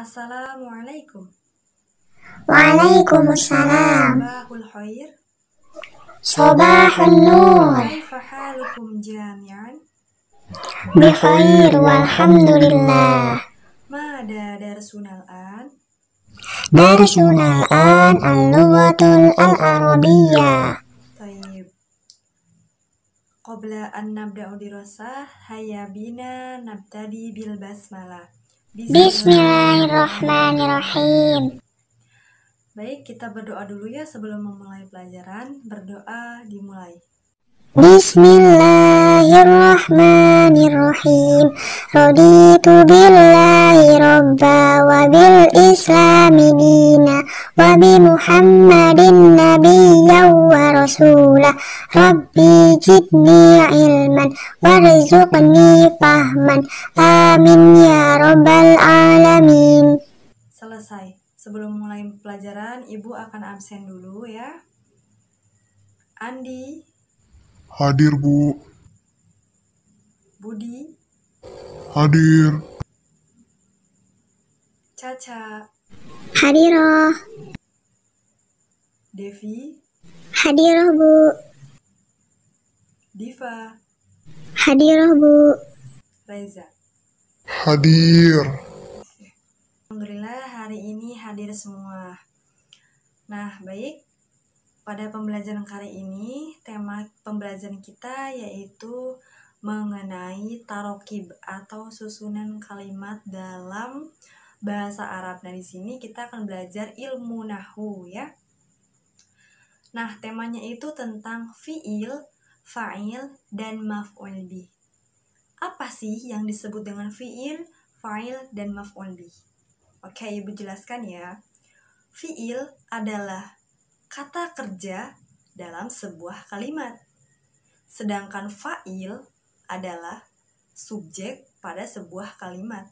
Assalamualaikum. Waalaikumsalam. Sabahul khair. Sabahun nur. Kaifa halukum jami'an? Bikhair walhamdulillah. Mada darsunal an? Darsunal an al-lughatul al-arabiyyah. Tayyib. Qabla an nabda'u dirasah, hayya bina nabtadi bil basmalah. Bismillahirrahmanirrahim. Baik, kita berdoa dulu ya sebelum memulai pelajaran. Berdoa dimulai. Bismillahirrahmanirrahim. Raditu billahi rabba wa bil islami dina wa bi Muhammadin nabiyyan wa rasulah. Rabbi zidni ilman warzuqni fahman. Amin ya rabbal alamin. Selesai. Sebelum mulai pelajaran, Ibu akan absen dulu ya. Andi, Hadir, Bu. Budi, Hadir. Caca, Hadiroh. Devi, Hadiroh, Bu. Diva, Hadiroh, Bu. Reza. Hadir. Alhamdulillah hari ini hadir semua. Nah, baik. Pada pembelajaran kali ini, tema pembelajaran kita yaitu mengenai tarokib atau susunan kalimat dalam bahasa Arab. Nah, di sini kita akan belajar ilmu nahwu ya. Nah, temanya itu tentang fiil, fa'il, dan maf'ul bih. Apa sih yang disebut dengan fiil, fa'il, dan maf'ul bih? Oke, Ibu jelaskan ya. Fiil adalah kata kerja dalam sebuah kalimat. Sedangkan fa'il adalah subjek pada sebuah kalimat.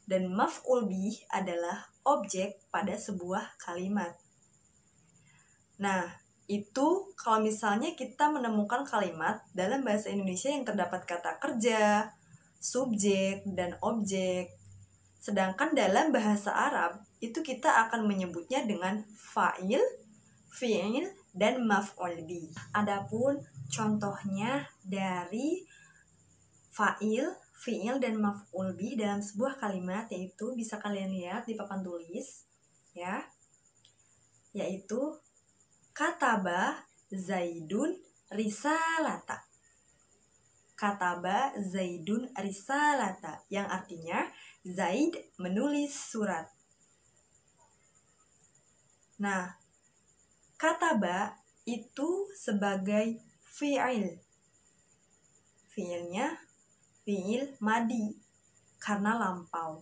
Dan maf'ul bih adalah objek pada sebuah kalimat. Nah, itu kalau misalnya kita menemukan kalimat dalam bahasa Indonesia yang terdapat kata kerja, subjek, dan objek. Sedangkan dalam bahasa Arab itu kita akan menyebutnya dengan fa'il, fi'il, dan maf'ul bih. Adapun contohnya dari fa'il, fi'il, dan maf'ul bih dalam sebuah kalimat yaitu bisa kalian lihat di papan tulis ya. Yaitu kataba Zaidun risalata. Kataba Zaidun risalata yang artinya Zaid menulis surat. Nah, kataba itu sebagai fi'il. Fi'ilnya fi'il madi karena lampau.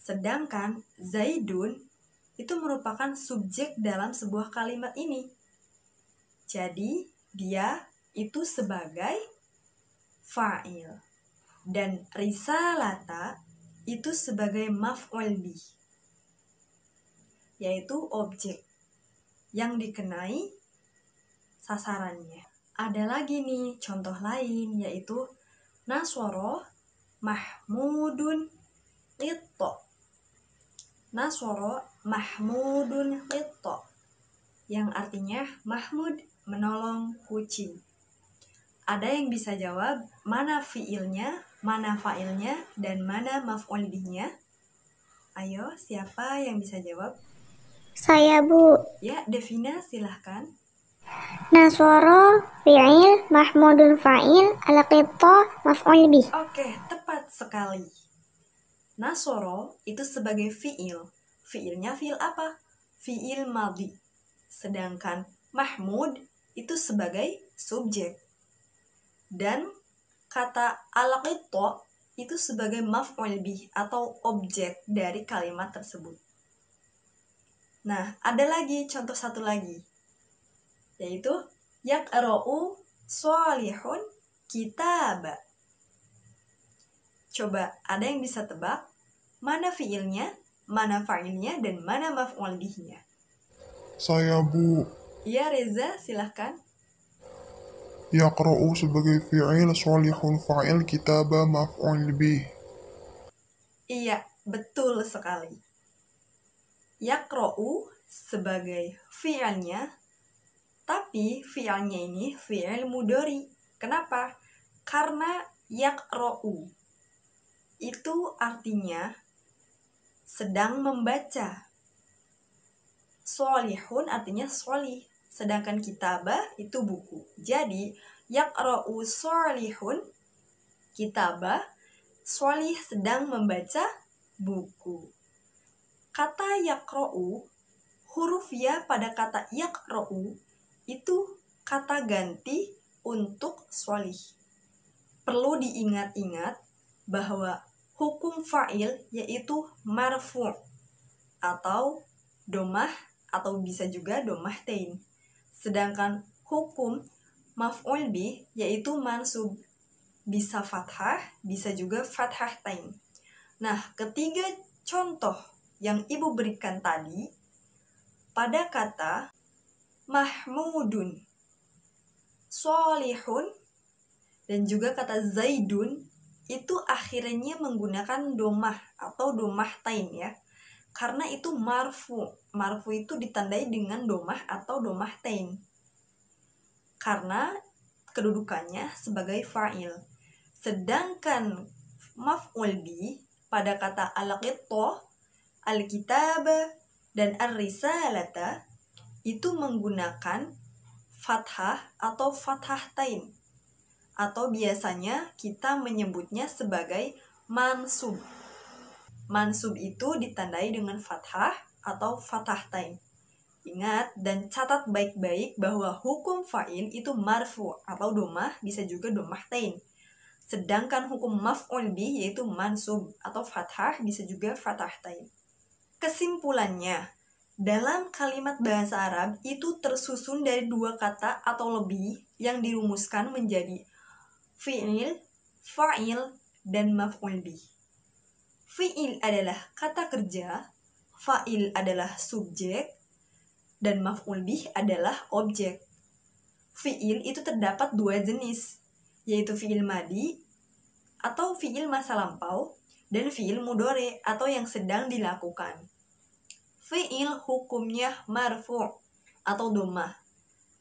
Sedangkan Zaidun itu merupakan subjek dalam sebuah kalimat ini. Jadi, dia itu sebagai fa'il. Dan risalata itu sebagai maf'ul bih, yaitu objek yang dikenai sasarannya. Ada lagi nih contoh lain yaitu nasoro mahmudun qitto. Nasoro mahmudun qitto yang artinya Mahmud menolong kucing. Ada yang bisa jawab mana fiilnya, mana fa'ilnya, dan mana maf'ul bihnya? Ayo, siapa yang bisa jawab? Saya, Bu. Ya, Devina silahkan. Nasoro fi'il, Mahmudun fa'il, al-qitta maf'ul bih. Oke, tepat sekali. Nasoro itu sebagai fi'il. Fi'ilnya fi'il apa? Fi'il madhi. Sedangkan Mahmud itu sebagai subjek. Dan kata al-qitta itu sebagai maf'ul bih atau objek dari kalimat tersebut. Nah, ada lagi contoh satu lagi, yaitu yaqra'u sholihun kitaba. Coba, ada yang bisa tebak mana fiilnya, mana fa'ilnya, dan mana maf'ul bihnya? Saya, Bu. Iya, Reza, silahkan. Yaqra'u sebagai fi'il, sholihun fa'il, kitaba maf'ul bih. Iya, Betul sekali. Yaqra'u sebagai fi'ilnya, tapi fi'ilnya ini fi'il mudhari. Kenapa? Karena yaqra'u itu artinya sedang membaca. Sholihun artinya sholih, sedangkan kitabah itu buku. Jadi yaqra'u sholihun, kitabah, sholih sedang membaca buku. Kata yaqra'u, huruf ya pada kata yaqra'u itu kata ganti untuk sholih. Perlu diingat-ingat bahwa hukum fa'il yaitu marfu' atau domah atau bisa juga domah tain. Sedangkan hukum maf'ul bih yaitu mansub, bisa fathah, bisa juga fathah tain. Nah, ketiga contoh yang ibu berikan tadi pada kata mahmudun, sholihun, dan juga kata zaidun itu akhirnya menggunakan domah atau domah tain ya. Karena itu marfu. Marfu itu ditandai dengan domah atau domah tain. Karena kedudukannya sebagai fa'il. Sedangkan maf'ul bi pada kata al-qittah, al-kitab, dan ar-risalata itu menggunakan fathah atau fathah tain. Atau biasanya kita menyebutnya sebagai mansub. Mansub itu ditandai dengan fathah atau fathah tain. Ingat dan catat baik-baik bahwa hukum fa'il itu marfu atau domah, bisa juga domah tain. Sedangkan hukum maf'ul bih yaitu mansub atau fathah, bisa juga fathah tain. Kesimpulannya, dalam kalimat bahasa Arab itu tersusun dari dua kata atau lebih yang dirumuskan menjadi fi'il, fa'il, dan maf'ul bih. Fi'il adalah kata kerja, fa'il adalah subjek, dan maf'ul bih adalah objek. Fi'il itu terdapat dua jenis, yaitu fi'il madi atau fi'il masa lampau, dan fi'il mudhari atau yang sedang dilakukan. Fi'il hukumnya marfu' atau domah,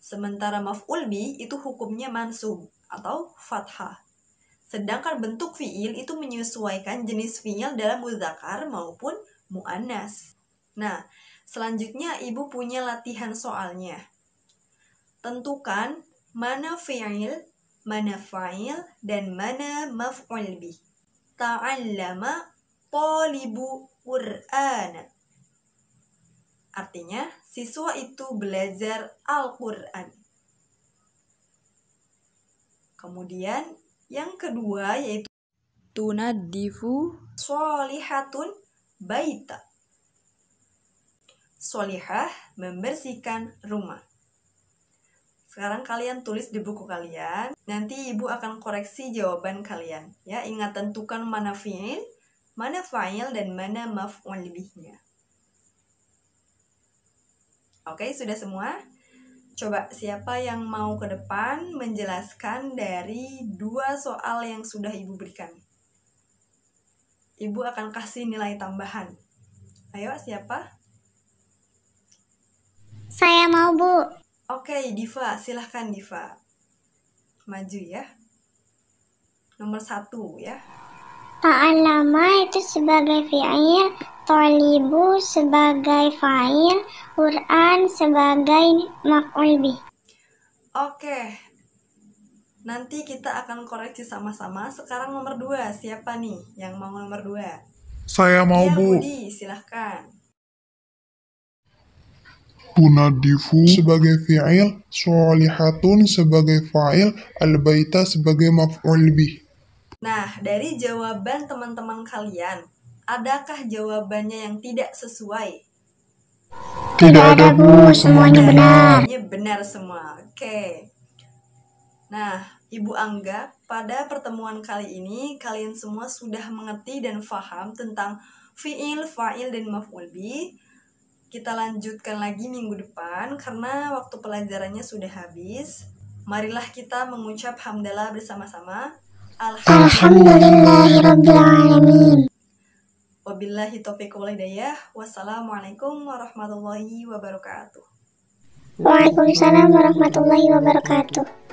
sementara maf'ul bih itu hukumnya mansub atau fathah. Sedangkan bentuk fi'il itu menyesuaikan jenis fi'il dalam muzakkar maupun muannas. Nah, selanjutnya ibu punya latihan soalnya. Tentukan mana fi'il, mana fa'il, dan mana maf'ul bih. Ta'allama talibu Qur'ana. Artinya, siswa itu belajar Al-Qur'an. Kemudian yang kedua yaitu tunaddifu sholihatun baita. Sholihah membersihkan rumah. Sekarang kalian tulis di buku kalian. Nanti ibu akan koreksi jawaban kalian. Ya, ingat tentukan mana fi'il, mana fa'il, dan mana maf'ul bihnya. Oke, sudah semua? Coba siapa yang mau ke depan menjelaskan dari dua soal yang sudah ibu berikan. Ibu akan kasih nilai tambahan. Ayo, siapa? Saya mau, Bu. Oke, Diva, silahkan Diva. Maju ya. Nomor 1 ya. Ta'allama itu sebagai fi'il, talibu sebagai fa'il, Qur'an sebagai maf'ul bih. Oke. Nanti kita akan koreksi sama-sama. Sekarang nomor 2. Siapa nih yang mau nomor 2? Saya mau, Ya, Bu. Budi, silahkan. Tunadifu sebagai fi'il, sholihatun sebagai fa'il, al-baita sebagai maf'ul bih. Nah, dari jawaban teman-teman kalian, adakah jawabannya yang tidak sesuai? Tidak ada, Bu. Semuanya benar. Semuanya benar semua. Oke. Nah, Ibu anggap pada pertemuan kali ini kalian semua sudah mengerti dan paham tentang fi'il, fa'il, dan maf'ul bih. Kita lanjutkan lagi minggu depan karena waktu pelajarannya sudah habis. Marilah kita mengucap hamdalah bersama-sama. Alhamdulillahirrabbilalamin. Wabillahi taufiq wal hidayah. Wassalamualaikum warahmatullahi wabarakatuh. Waalaikumsalam warahmatullahi wabarakatuh.